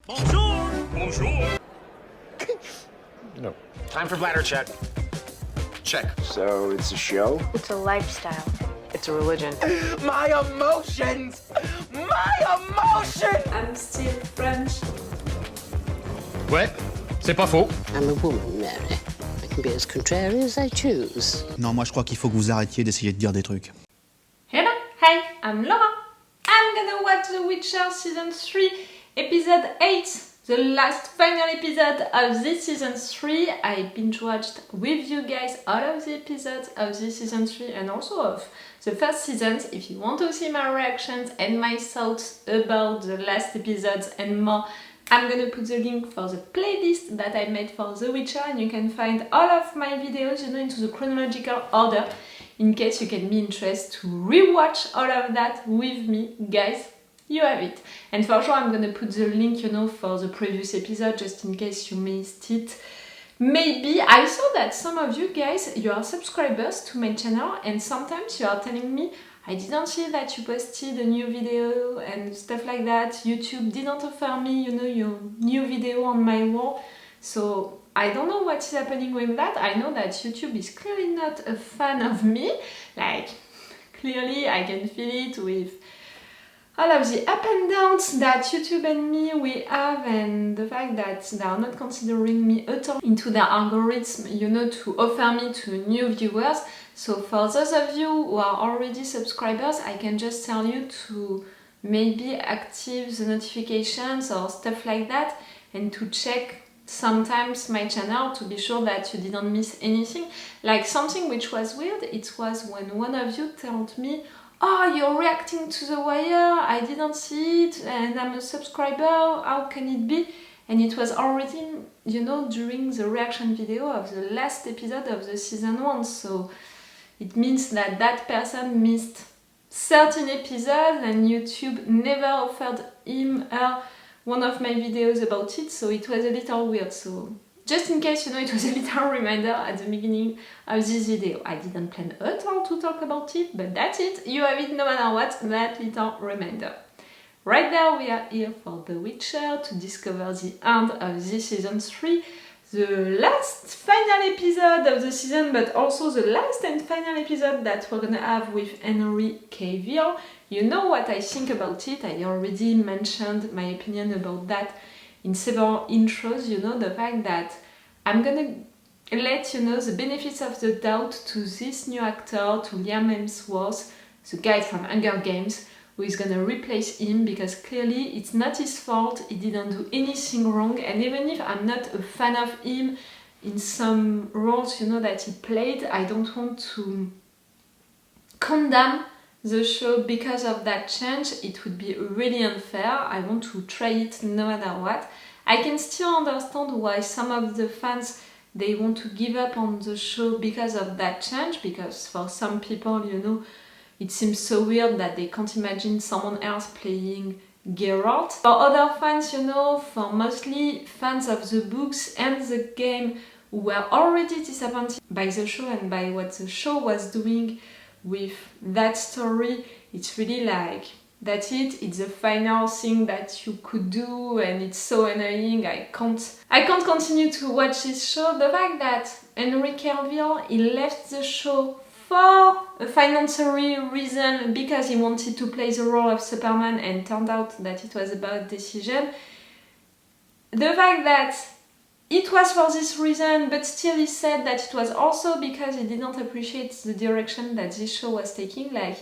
Bonjour! Bonjour! No. Time for bladder check. Check. So it's a show? It's a lifestyle. It's a religion. My emotions! My emotions! I'm still French. Ouais, c'est pas faux. I'm a woman, Mary. I can be as contrary as I choose. Non, moi je crois qu'il faut que vous arrêtiez d'essayer de dire des trucs. Hello, hi, I'm Laura. I'm gonna watch The Witcher Season 3, Episode 8, the last final episode of this Season 3. I binge-watched with you guys all of the episodes of this Season 3 and also of the first seasons. If you want to see my reactions and my thoughts about the last episodes and more, I'm gonna put the link for the playlist that I made for The Witcher, and you can find all of my videos, into the chronological order, in case you can be interested to rewatch all of that with me, guys. You have it. And for sure I'm gonna put the link, for the previous episode, just in case you missed it. Maybe I saw that some of you guys, you are subscribers to my channel, and sometimes you are telling me, I didn't see that you posted a new video and stuff like that. YouTube didn't offer me, your new video on my wall. So I don't know what is happening with that. I know that YouTube is clearly not a fan of me. Like, clearly I can feel it with all of the up and downs that YouTube and me we have, and the fact that they are not considering me at all into their algorithm, to offer me to new viewers. So for those of you who are already subscribers, I can just tell you to maybe active the notifications or stuff like that, and to check sometimes my channel to be sure that you didn't miss anything. Like something which was weird, it was when one of you told me, oh, you're reacting to The Wire, I didn't see it, and I'm a subscriber, how can it be? And it was already, during the reaction video of the last episode of the season 1, so it means that that person missed 13 episodes and YouTube never offered him or one of my videos about it, so it was a little weird. So just in case, it was a little reminder at the beginning of this video. I didn't plan at all to talk about it, but that's it. You have it no matter what, that little reminder. Right now we are here for The Witcher to discover the end of this season 3, the last final episode of the season, but also the last and final episode that we're gonna have with Henry Cavill. You know what I think about it. I already mentioned my opinion about that in several intros, the fact that I'm gonna let the benefits of the doubt to this new actor, to Liam Hemsworth, the guy from Hunger Games, who is gonna replace him, because clearly it's not his fault, he didn't do anything wrong, and even if I'm not a fan of him in some roles, that he played, I don't want to condemn the show because of that change. It would be really unfair. I want to try it no matter what. I can still understand why some of the fans, they want to give up on the show because of that change, because for some people, it seems so weird that they can't imagine someone else playing Geralt. For other fans, for mostly fans of the books and the game who were already disappointed by the show and by what the show was doing with that story, it's really like, that's it, it's the final thing that you could do, and it's so annoying, I can't continue to watch this show. The fact that Henry Cavill, he left the show for a financial reason, because he wanted to play the role of Superman, and turned out that it was a bad decision. The fact that it was for this reason, but still he said that it was also because he didn't appreciate the direction that this show was taking. Like,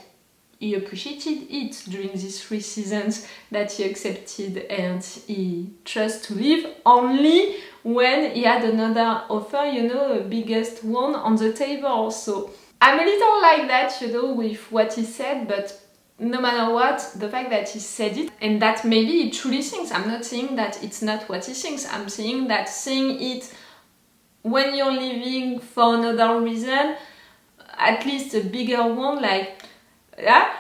he appreciated it during these 3 seasons that he accepted, and he chose to leave only when he had another offer, a biggest one on the table. So I'm a little like that, with what he said, but no matter what, the fact that he said it, and that maybe he truly thinks, I'm not saying that it's not what he thinks, I'm saying that saying it when you're leaving for another reason, at least a bigger one, like, yeah.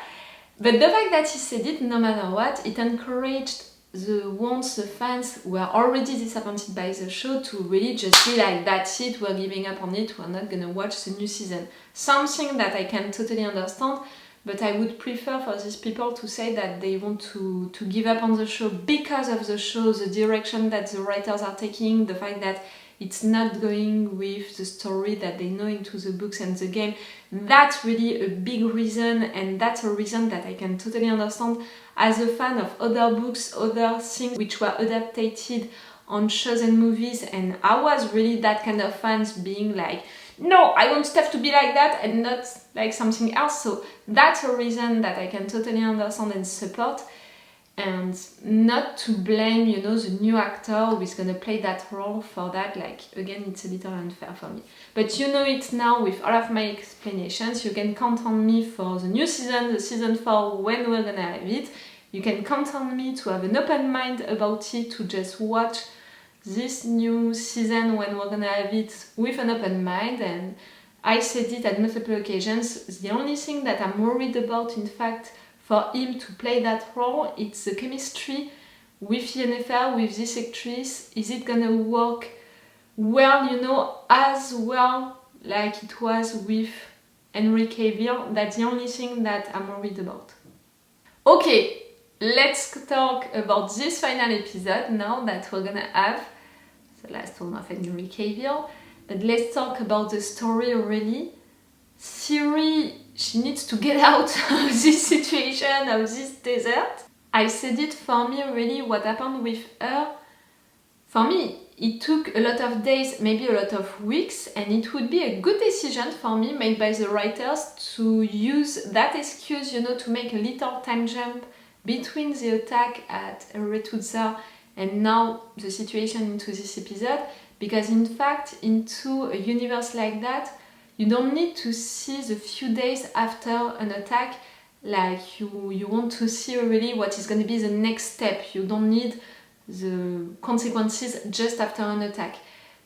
But the fact that he said it, no matter what, it encouraged the fans who were already disappointed by the show to really just be like, that's it, we're giving up on it, we're not gonna watch the new season. Something that I can totally understand, but I would prefer for these people to say that they want to give up on the show because of the show, the direction that the writers are taking, the fact that it's not going with the story that they know into the books and the game. That's really a big reason, and that's a reason that I can totally understand as a fan of other books, other things which were adapted on shows and movies, and I was really that kind of fans being like, no, I want stuff to be like that and not like something else. So that's a reason that I can totally understand and support, and not to blame, you know, the new actor who is gonna play that role for that. Like, again, it's a little unfair for me. But you know it now with all of my explanations. You can count on me for the new season, the season 4, when we're gonna have it. You can count on me to have an open mind about it, to just watch this new season when we're gonna have it with an open mind. And I said it at multiple occasions, the only thing that I'm worried about, in fact, for him to play that role, it's the chemistry with Yennefer, with this actress. Is it gonna work well, you know, as well like it was with Henry Cavill? That's the only thing that I'm worried about. Okay, let's talk about this final episode now that we're gonna have the last one of Henry Cavill. But let's talk about the story really. Ciri, she needs to get out of this situation, of this desert. I said it, for me really what happened with her, for me it took a lot of days, maybe a lot of weeks, and it would be a good decision for me made by the writers to use that excuse, you know, to make a little time jump between the attack at Aretuza and now the situation into this episode, because in fact into a universe like that you don't need to see the few days after an attack. Like you want to see really what is going to be the next step. You don't need the consequences just after an attack.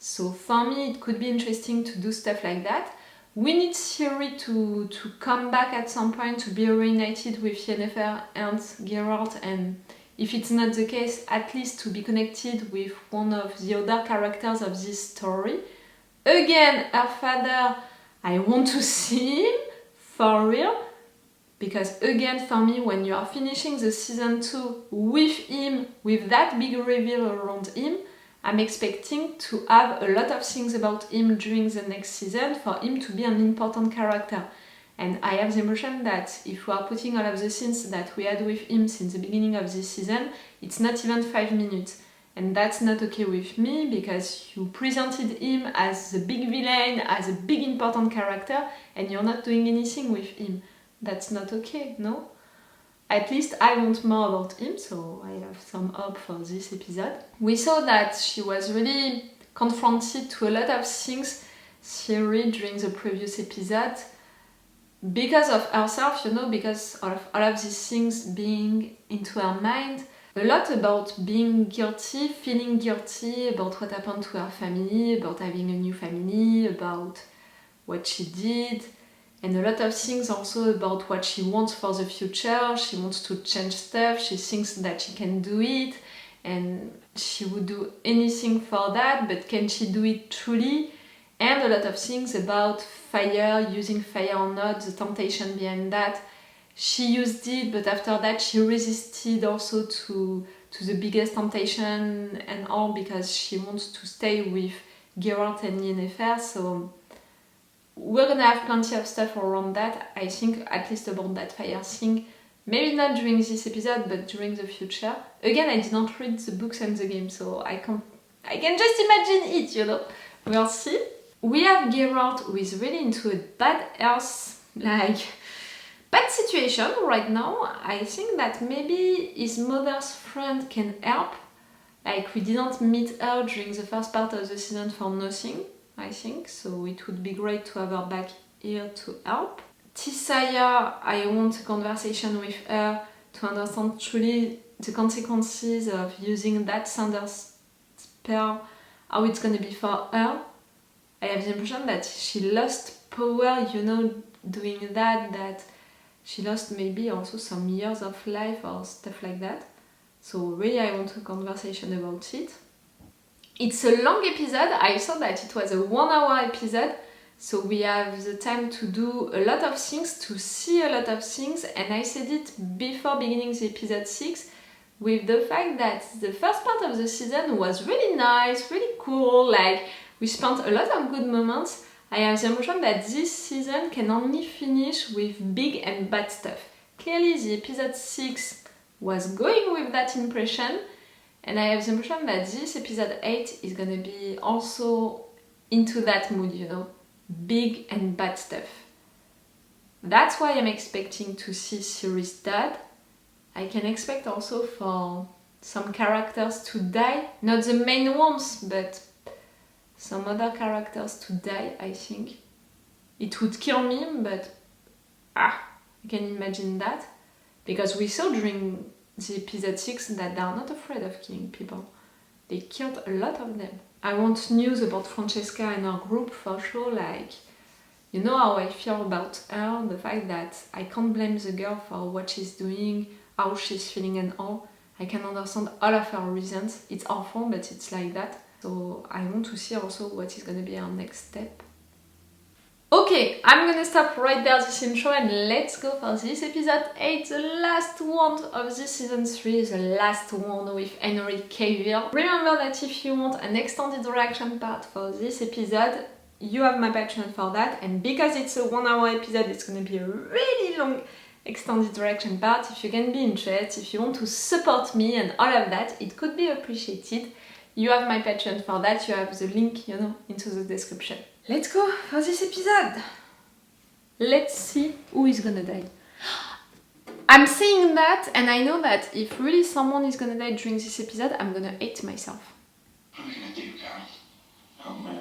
So for me it could be interesting to do stuff like that. We need Ciri to come back at some point, to be reunited with Yennefer and Geralt, and if it's not the case, at least to be connected with one of the other characters of this story. Again, her father, I want to see him, for real, because again, for me, when you are finishing the season 2 with him, with that big reveal around him, I'm expecting to have a lot of things about him during the next season, for him to be an important character. And I have the impression that if we are putting all of the scenes that we had with him since the beginning of this season, it's not even 5 minutes. And that's not okay with me, because you presented him as the big villain, as a big important character, and you're not doing anything with him. That's not okay, no? At least I want more about him, so I have some hope for this episode. We saw that she was really confronted to a lot of things, Ciri, during the previous episode, because of herself, you know, because of all of these things being into her mind. A lot about being guilty, feeling guilty about what happened to her family, about having a new family, about what she did, and a lot of things also about what she wants for the future. She wants to change stuff, she thinks that she can do it, and she would do anything for that, but can she do it truly? And a lot of things about fire, using fire or not, the temptation behind that. She used it, but after that she resisted also to the biggest temptation and all, because she wants to stay with Geralt and Yennefer. So we're gonna have plenty of stuff around that, I think, at least about that fire thing. Maybe not during this episode, but during the future. Again, I did not read the books and the game, so I can just imagine it, you know. We'll see. We have Geralt who is really into a bad health, like bad situation right now. I think that maybe his mother's friend can help. Like, we didn't meet her during the first part of the season for nothing, I think, so it would be great to have her back here to help. Tissaia, I want a conversation with her to understand truly the consequences of using that Thunder spell, how it's gonna be for her. I have the impression that she lost power, you know, doing that she lost maybe also some years of life or stuff like that. So really I want a conversation about it. It's a long episode. I thought that it was a 1 hour episode, So we have the time to do a lot of things, to see a lot of things, and I said it before beginning the episode 6, with the fact that the first part of the season was really nice, really cool, like we spent a lot of good moments. I have the impression that this season can only finish with big and bad stuff. Clearly the episode 6 was going with that impression, and I have the impression that this episode 8 is gonna be also into that mood, you know, big and bad stuff. That's why I'm expecting to see Ciri's dad. I can expect also for some characters to die, not the main ones, but some other characters to die, I think. It would kill me, but I can imagine that. Because we saw during the episode 6 that they are not afraid of killing people. They killed a lot of them. I want news about Francesca and her group for sure, like, you know how I feel about her, the fact that I can't blame the girl for what she's doing, how she's feeling and all. I can understand all of her reasons. It's awful, but it's like that. So I want to see also what is gonna be our next step. Okay, I'm gonna stop right there this intro and let's go for this episode 8, the last one of this season 3, the last one with Henry Cavill. Remember that if you want an extended reaction part for this episode, you have my Patreon for that, and because it's a 1 hour episode, it's gonna be a really long extended reaction part. If you can be interested, if you want to support me and all of that, it could be appreciated. You have my Patreon for that, you have the link, you know, into the description. Let's go for this episode! Let's see who is gonna die. I'm saying that, and I know that if really someone is gonna die during this episode, I'm gonna hate myself. What are we gonna do, Geralt? Oh, man.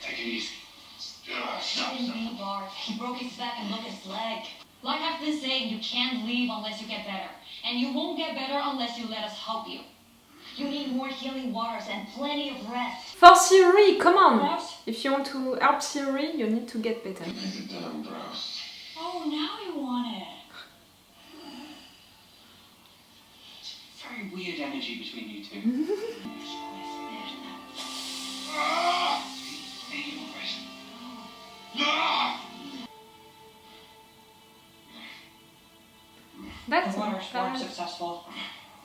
Take it easy. Stop. Bart. He broke his back and broke his leg. Like I've been saying, you can't leave unless you get better. And you won't get better unless you let us help you. You need more healing waters and plenty of rest. For Ciri, come on! Grouse? If you want to help Ciri, you need to get better. Make it done, Grouse. Oh, now you want it. Very weird energy between you two. That's The waters weren't successful.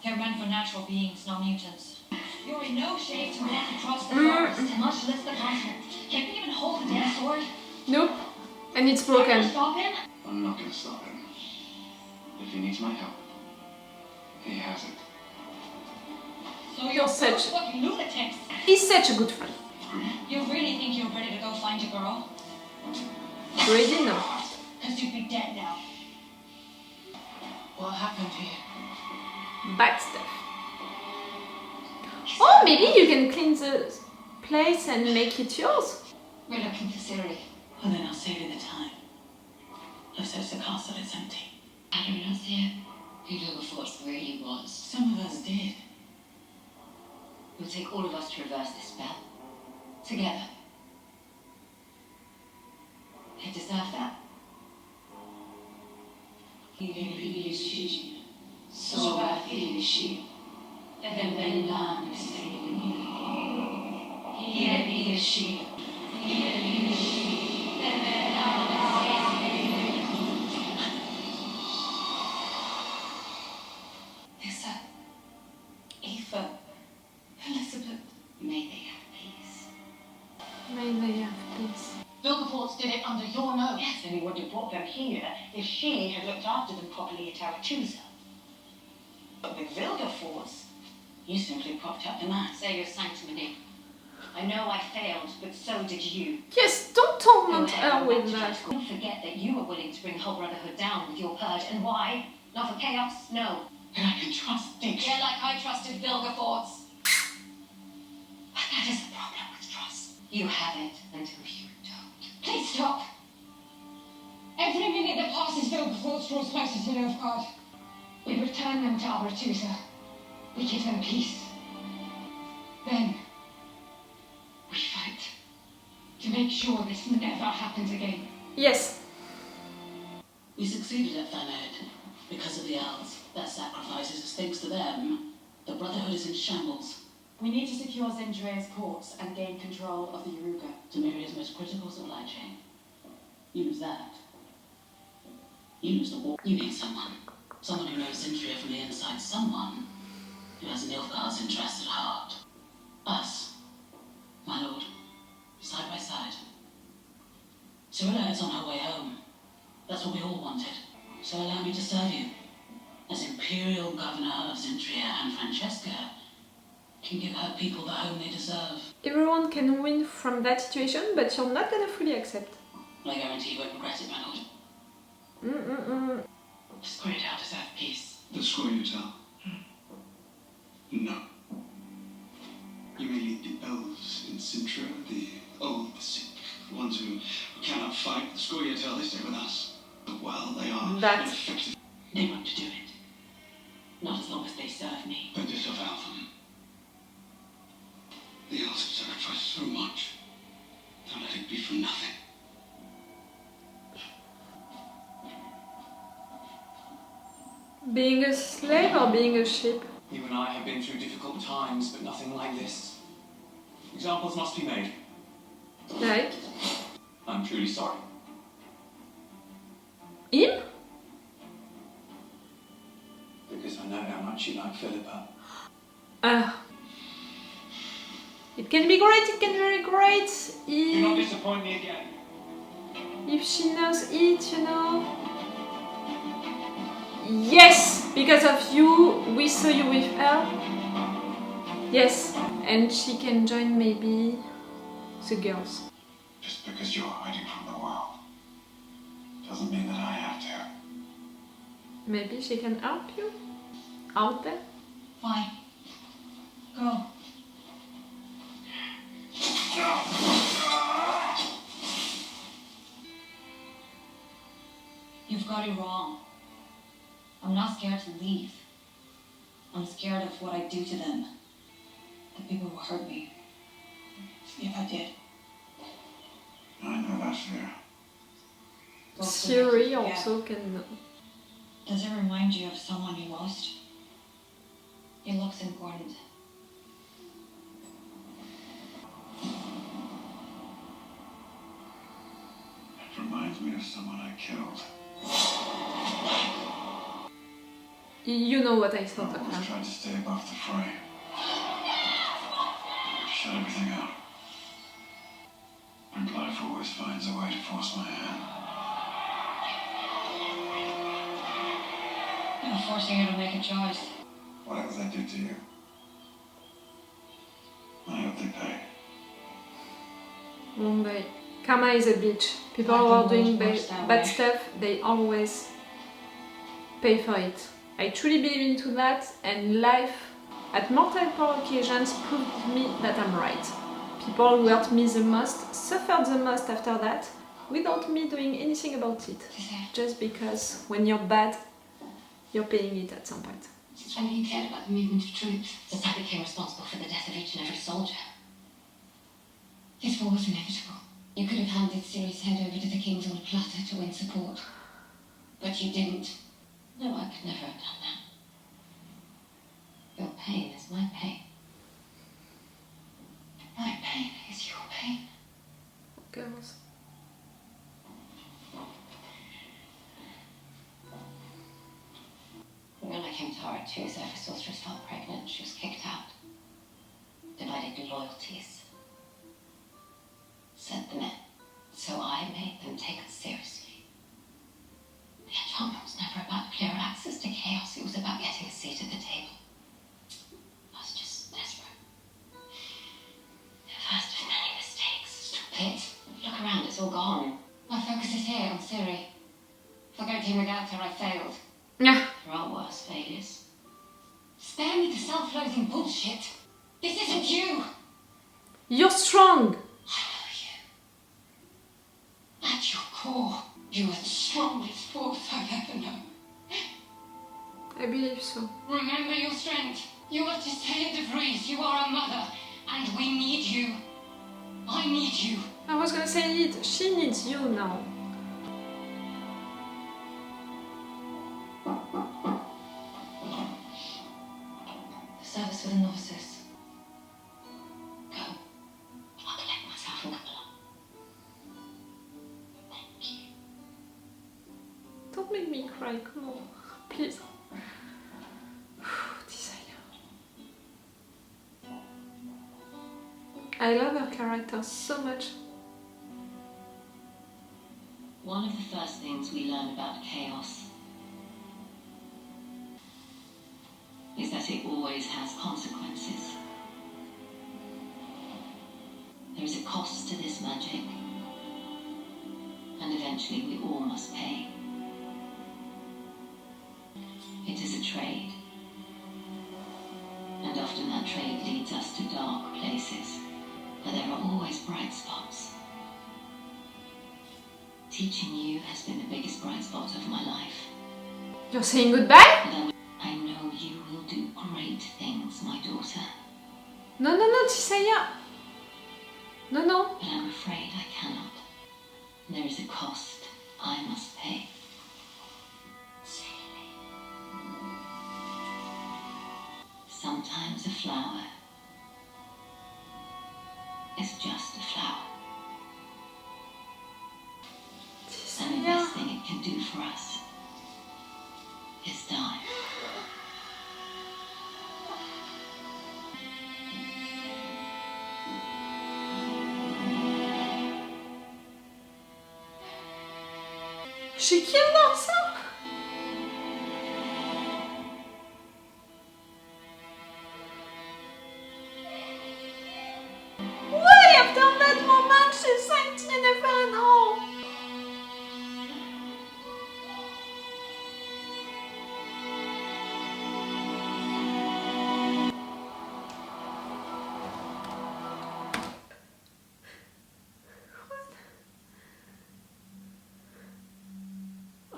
They're meant for natural beings, not mutants. You're in no shape to walk across the forest, much less the continent. Can't you even hold the damn sword? Nope. And it's You're broken. gonna stop him? I'm not gonna stop him. If he needs my help, he has it. So you're You're such- both fucking lunatics. He's such a good friend. You really think you're ready to go find your girl? Ready? No. Because you'd be dead now. What happened here? Bad stuff. Oh, maybe you can clean the place and make it yours. We're looking for Ciri. Well, then I'll save you the time. I've searched the castle, it's empty. How do we not see it? We never thought where he was. Some of us did. It will take all of us to reverse this spell. Together. They deserve that. Tessa, Eva, Elizabeth. May they have peace. May they have peace. Vilgefortz did it under your nose. Yes, and we would have brought them here if she had looked after them properly at Aretuza. But with Vilgefortz, You simply propped up the man. say your sanctimony. I know I failed, but so did you. Yes, don't torment her with that. Don't forget that you were willing to bring the whole Brotherhood down with your purge, and why? Not for chaos? No. And I can trust Dick. Yeah, like I trusted Vilgefortz. But that is the problem with trust. You have it until you don't. Please stop. Every minute that passes, Vilgefortz draws closer to Nilfgaard. We return them to Aretuza. We give them peace. Then we fight to make sure this never happens again. Yes. We succeeded at Thanedd because of the Owls. That sacrifices us. Thanks to them, the Brotherhood is in shambles. We need to secure Zendria's ports and gain control of the Yaruga. Temeria's most critical supply chain. You lose that. You lose the war. You need someone. Someone who knows Zendria from the inside. Someone who has Nilfgaard's interests at heart. Us, my lord, side by side. Ciri is on her way home. That's what we all wanted. So allow me to serve you. As Imperial Governor of Zendria, and Francesca can give her people the home they deserve. Everyone can win from that situation, but you're not gonna fully accept. I guarantee you won't regret it, my lord. The Squirtle deserve peace. The Squirtle? No. You may lead the elves in Sintra, the old, the sick, the ones who cannot fight. The Squirtle, they stay with us. But while they are ineffective, they want to do it. Not as long as they serve me. Then disavow them. The elves have sacrificed so much. Don't let it be for nothing. Being a slave or being a sheep? You and I have been through difficult times, but nothing like this. Examples must be made. Like? I'm truly sorry. Him? Because I know how much you like Philippa. It can be great, it can be very great. Do not disappoint me again. If she knows it, you know. Yes! Because of you, we saw you with her. Yes. And she can join maybe the girls. Just because you're hiding from the world doesn't mean that I have to. Maybe she can help you out there. Fine. Go. You've got it wrong. I'm not scared to leave. I'm scared of what I do to them. The people who hurt me. If I did. I know that's fair. Ciri also can know. Does it remind you of someone you lost? It looks important. It reminds me of someone I killed. You know what I thought I of always her. tried to stay above the fray. Shut everything out. And life always finds a way to force my hand. I'm forcing you to make a choice. Whatever they do to you, I hope they pay. One day. Karma is a bitch. People who are doing bad stuff, they always pay for it. I truly believe into that, and life at multiple occasions proved me that I'm right. People who hurt me the most suffered the most after that, without me doing anything about it. Just because when you're bad, you're paying it at some point. I mean, you cared about the movement of troops. Since I became responsible for the death of each and every soldier. This war was inevitable. You could have handed Ciri's head over to the kings on a platter to win support. But you didn't. No, I could never have done that. Your pain is my pain. My pain is your pain. Girls. When I came to Aretuza, if a sorceress fell pregnant, she was kicked out. Divided loyalties. Sent them in. So I made them take us seriously. The enchantment was never about clear access to chaos, it was about getting a seat at the table. I was just desperate. The first of many mistakes. Stupid. Look around, it's all gone. My focus is here on Ciri. Forgetting without her, I failed. Yeah. There are worse failures. Spare me the self-loathing bullshit. This isn't you. You're strong. At your core, you are the strongest force I've ever known. I believe so. Remember your strength. You are Tissaia de Vries. You are a mother, and we need you. I need you. I was gonna say it. She needs you now. The service for the novices. cry, come on, please. Tissaia. I love her character so much. One of the first things we learn about chaos is that it always has consequences. There is a cost to this magic, and eventually we all must pay. It is a trade, and often that trade leads us to dark places, but there are always bright spots. Teaching you has been the biggest bright spot of my life. You're saying goodbye? And I know you will do great things, my daughter. No, Tissaia. No. But I'm afraid I cannot. There is a cost I must pay. Ciri. Sometimes a flower is just a flower. And the best thing it can do for us is die. She killed herself? Why after that moment she thanked Yennefer and all?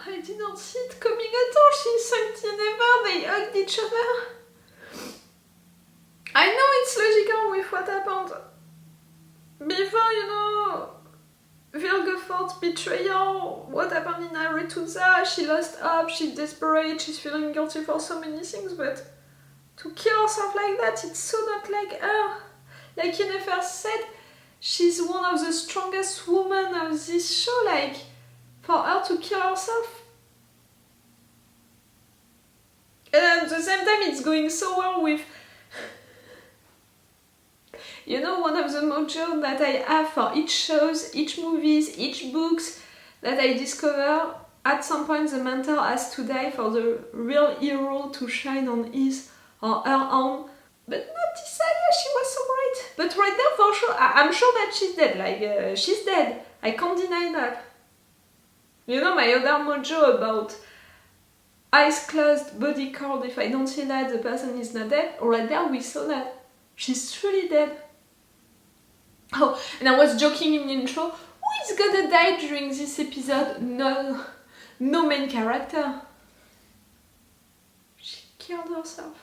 I didn't see it coming at all. She thanked Yennefer, they hugged each other. I know it's logical with what happened. Before, you know, Vilgefort's betrayal, what happened in Aretuza, she lost hope, she's desperate, she's feeling guilty for so many things, but to kill herself like that, it's so not like her. Like Yennefer said, she's one of the strongest women of this show, like, for her to kill herself. And at the same time, it's going so well with... You know, one of the mojo that I have for each shows, each movies, each books that I discover, at some point the mentor has to die for the real hero to shine on his or her own. But not Tissaia, she was so great. But right now, for sure, I'm sure that she's dead. Like, she's dead. I can't deny that. You know, my other mojo about eyes closed, body cold, if I don't see that, the person is not dead. Right there, we saw that. She's truly dead. Oh, and I was joking in the intro, who is gonna die during this episode? No main character. She killed herself.